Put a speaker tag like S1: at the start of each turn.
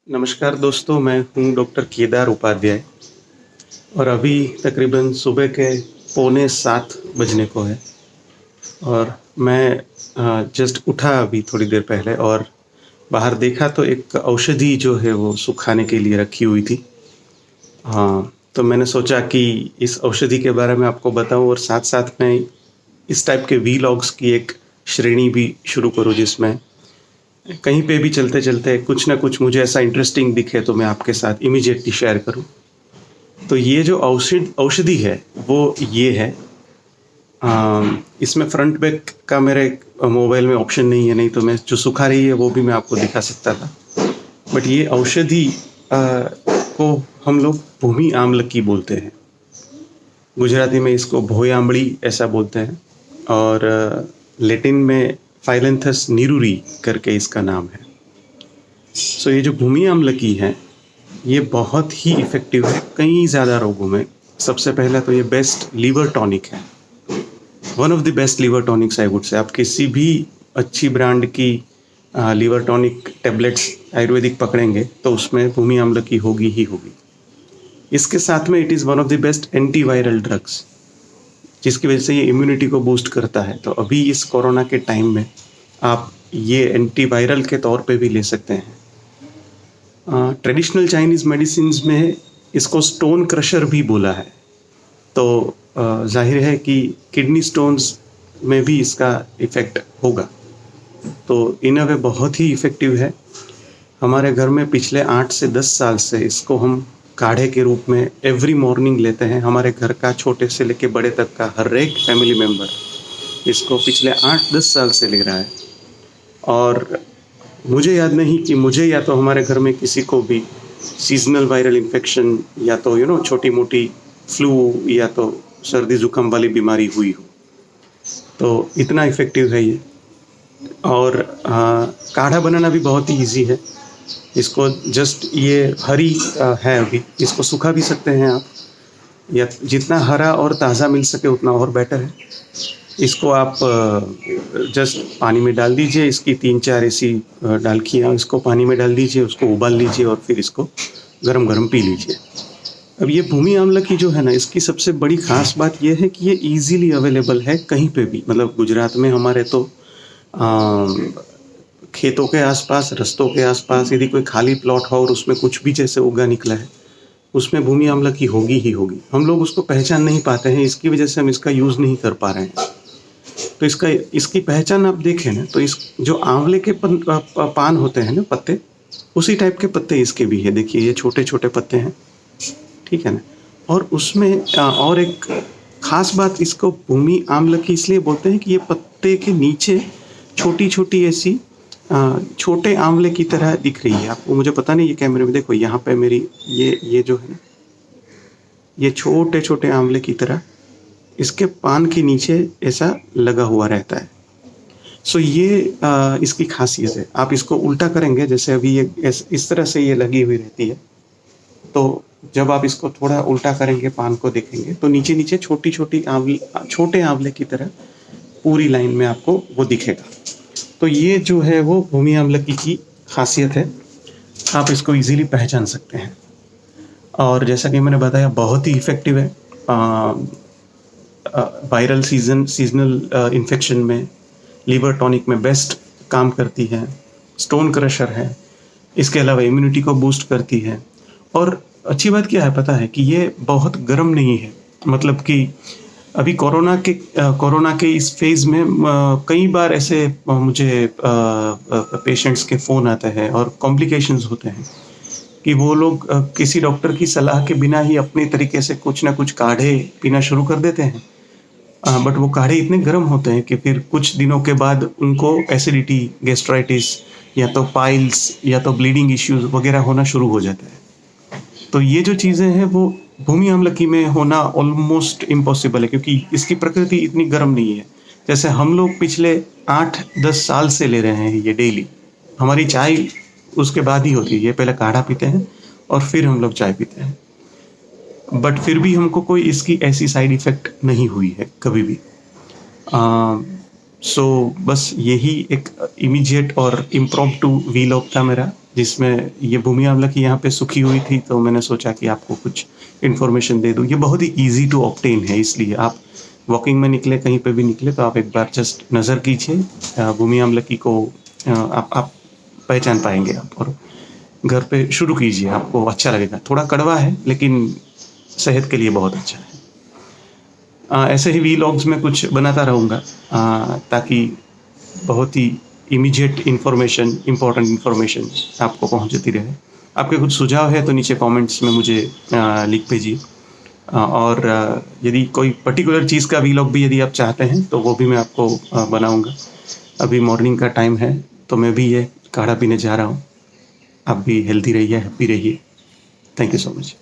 S1: नमस्कार दोस्तों, मैं हूँ डॉक्टर केदार उपाध्याय और अभी तकरीबन सुबह के पौने 7 बजने को है और मैं जस्ट उठा अभी थोड़ी देर पहले और बाहर देखा तो एक औषधि जो है वो सुखाने के लिए रखी हुई थी। हाँ, तो मैंने सोचा कि इस औषधि के बारे में आपको बताऊँ और साथ-साथ में इस टाइप के वीलॉग्स की एक श्रेणी भी शुरू करूँ जिसमें कहीं पे भी चलते-चलते कुछ ना कुछ मुझे ऐसा इंटरेस्टिंग दिखे तो मैं आपके साथ इमीडिएटली शेयर करूँ। तो ये जो औषधि है वो ये है। इसमें फ्रंट बैक का मेरे मोबाइल में ऑप्शन नहीं है, नहीं तो मैं जो सुखा रही है वो भी मैं आपको दिखा सकता था। बट ये औषधि को हम लोग भूमि आमलकी बोलते हैं। गुजराती में इसको भोय आंबली ऐसा बोलते हैं और लैटिन में फाइलेंथस नीरूरी करके इसका नाम है। सो ये जो भूमि आमलकी है ये बहुत ही इफ़ेक्टिव है कई ज़्यादा रोगों में। सबसे पहले तो ये बेस्ट लीवर टॉनिक है, one of the best liver tonics I would say. आप किसी भी अच्छी ब्रांड की लीवर टॉनिक टेबलेट्स आयुर्वेदिक पकड़ेंगे तो उसमें भूमि आमलकी होगी ही होगी। इसके साथ में it is one of the best antiviral drugs, जिसकी वजह से ये इम्यूनिटी को बूस्ट करता है। तो अभी इस कोरोना के टाइम में आप ये एंटीवायरल के तौर पे भी ले सकते हैं। ट्रेडिशनल चाइनीज़ मेडिसिन्स में इसको स्टोन क्रशर भी बोला है। तो जाहिर है कि किडनी स्टोन्स में भी इसका इफ़ेक्ट होगा। तो इन अ वे बहुत ही इफ़ेक्टिव है। हमारे घर में पिछले 8 से 10 साल से इसको हम काढ़े के रूप में एवरी मॉर्निंग लेते हैं। हमारे घर का छोटे से लेके बड़े तक का हर एक फैमिली मेम्बर इसको पिछले 8-10 साल से ले रहा है और मुझे याद नहीं कि मुझे या तो हमारे घर में किसी को भी सीजनल वायरल इन्फेक्शन या तो छोटी मोटी फ्लू या तो सर्दी जुकाम वाली बीमारी हुई हो। तो इतना इफ़ेक्टिव है ये। और काढ़ा बनाना भी बहुत ही इजी है। इसको जस्ट ये हरी है अभी, इसको सुखा भी सकते हैं आप, या जितना हरा और ताज़ा मिल सके उतना और बेटर है। इसको आप जस्ट पानी में डाल दीजिए, इसकी 3-4 ऐसी डालखियाँ इसको पानी में डाल दीजिए, उसको उबाल लीजिए और फिर इसको गरम-गरम पी लीजिए। अब ये भूमि आमलकी जो है ना, इसकी सबसे बड़ी ख़ास बात ये है कि ये ईज़िली अवेलेबल है कहीं पे भी। मतलब गुजरात में हमारे तो खेतों के आसपास, रास्तों के आसपास यदि कोई खाली प्लॉट हो और उसमें कुछ भी जैसे उगा निकला है, उसमें भूमि आमलकी होगी ही होगी। हम लोग उसको पहचान नहीं पाते हैं, इसकी वजह से हम इसका यूज़ नहीं कर पा रहे हैं। तो इसकी पहचान आप देखें ना, तो इस जो आंवले के पान होते हैं ना, पत्ते, उसी टाइप के पत्ते इसके भी है। देखिए ये छोटे-छोटे पत्ते हैं, ठीक है ना। और उसमें और एक ख़ास बात, इसको भूमि आमलकी इसलिए बोलते हैं कि ये पत्ते के नीचे छोटी-छोटी ऐसी छोटे आंवले की तरह दिख रही है आपको। मुझे पता नहीं, ये कैमरे में देखो, यहाँ पे मेरी ये जो है ना, ये छोटे-छोटे आंवले की तरह इसके पान के नीचे ऐसा लगा हुआ रहता है। सो ये इसकी खासियत है। आप इसको उल्टा करेंगे, जैसे अभी ये इस तरह से ये लगी हुई रहती है, तो जब आप इसको थोड़ा उल्टा करेंगे, पान को देखेंगे, तो नीचे-नीचे छोटी-छोटी छोटे आंवले की तरह पूरी लाइन में आपको वो दिखेगा। तो ये जो है वो भूमि आमलकी की खासियत है। आप इसको इजीली पहचान सकते हैं और जैसा कि मैंने बताया बहुत ही इफ़ेक्टिव है। वायरल सीजनल इन्फेक्शन में, लीवर टॉनिक में बेस्ट काम करती है। स्टोन क्रशर है। इसके अलावा इम्यूनिटी को बूस्ट करती है। और अच्छी बात क्या है पता है कि ये बहुत गर्म नहीं है। मतलब कि अभी कोरोना के इस फेज़ में कई बार ऐसे मुझे पेशेंट्स के फ़ोन आते हैं और कॉम्प्लिकेशंस होते हैं कि वो लोग किसी डॉक्टर की सलाह के बिना ही अपने तरीके से कुछ ना कुछ काढ़े पीना शुरू कर देते हैं। बट वो काढ़े इतने गर्म होते हैं कि फिर कुछ दिनों के बाद उनको एसिडिटी, गैस्ट्राइटिस या तो पाइल्स या तो ब्लीडिंग इश्यूज़ वगैरह होना शुरू हो जाता है। तो ये जो चीज़ें हैं वो भूमि आमलकी में होना ऑलमोस्ट इम्पॉसिबल है, क्योंकि इसकी प्रकृति इतनी गर्म नहीं है। जैसे हम लोग पिछले 8-10 साल से ले रहे हैं ये डेली। हमारी चाय उसके बाद ही होती है। ये पहले काढ़ा पीते हैं और फिर हम लोग चाय पीते हैं। बट फिर भी हमको कोई इसकी ऐसी साइड इफ़ेक्ट नहीं हुई है कभी भी। सो बस यही एक इमीडिएट और इम्प्रॉम्प्टू वीलॉग था मेरा, जिसमें ये भूमि आंवला यहाँ पे सूखी हुई थी, तो मैंने सोचा कि आपको कुछ इन्फॉर्मेशन दे दूँ। ये बहुत ही ईजी टू ऑब्टेन है, इसलिए आप वॉकिंग में निकले, कहीं पे भी निकले, तो आप एक बार जस्ट नज़र कीजिए भूमि आंवला को, आप पहचान पाएंगे आप, और घर पे शुरू कीजिए, आपको अच्छा लगेगा। थोड़ा कड़वा है लेकिन सेहत के लिए बहुत अच्छा है। ऐसे ही वीलॉग्स में कुछ बनाता रहूँगा, ताकि बहुत ही इमीडिएट इन्फॉर्मेशन, इम्पोर्टेंट इन्फॉर्मेशन आपको पहुँचती रहे। आपके कुछ सुझाव है तो नीचे कमेंट्स में मुझे लिख भेजिए। और यदि कोई पर्टिकुलर चीज़ का वीलॉग भी यदि आप चाहते हैं तो वो भी मैं आपको बनाऊँगा। अभी मॉर्निंग का टाइम है, तो मैं भी ये काढ़ा पीने जा रहा हूँ। आप भी हेल्दी रहिए, हैप्पी रहिए। Thank you so much.